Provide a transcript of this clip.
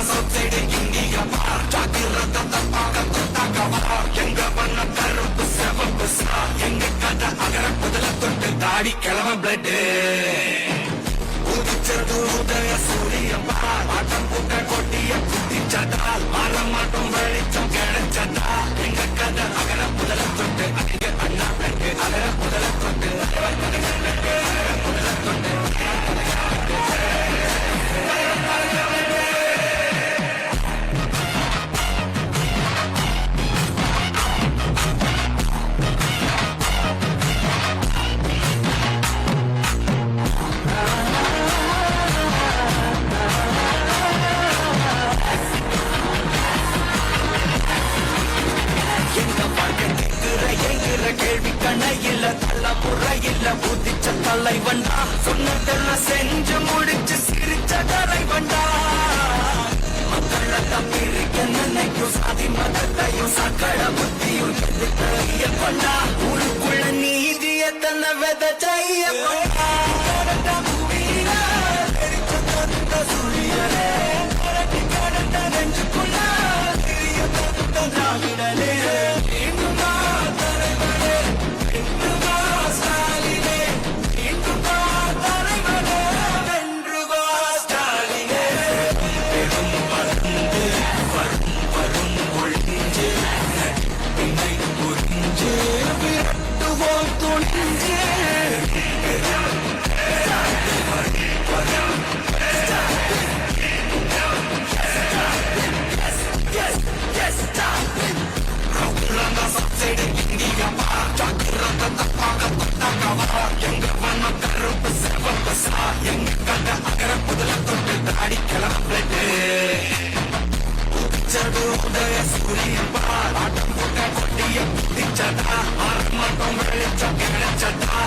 side India பார் ஜாக்கிரதை பார்க்க எங்க பண்ண கருப்பு செவப்பு எங்க கதை அகர முதல தொட்டு தாடி கிளம்ப பிளட் உதிச்சது உதய சூரியன் பார் ஆட்டம் கூட்ட கொட்டிய குட்டிச்சதால் மாற மாட்டோம் வெளிச்சம் கிடைச்சதா எங்க கதை அகர முதல தொட்டு அங்க அண்ணா பிளட் அகர முதல தொட்டு முதல தொட்டு கேள்வி கணையில தலைமுறையில புதிச்ச தலைவண்டா சொன்னதெல்லாம் செஞ்சு முடிச்சு சிரிச்ச தலைவண்டா மக்கள பிரிக்க நினைக்கும் சாதி மதத்தையும் சக்கட புத்தியும் எதிர்த்த கொண்டா ஊருக்குள்ள நீதிய தன்னை விதைச்சைய கொண்டா பூமியில தெரிச்ச தந்த சூரியனே கடந்த நெஞ்சுக்குள்ள தெரிய தந்த திராவிடனே எங்க பண்ண கருப்பு செவப்பு எங்க கதை அகர முதல தொட்டு தாடி கிளம்ப உதிச்சது உதய சூரியன் பார் ஆட்டம் போட்ட கொட்டிய குட்டிச்சதா மாற மாட்டோம் வெளிச்சம் கிடைச்சதா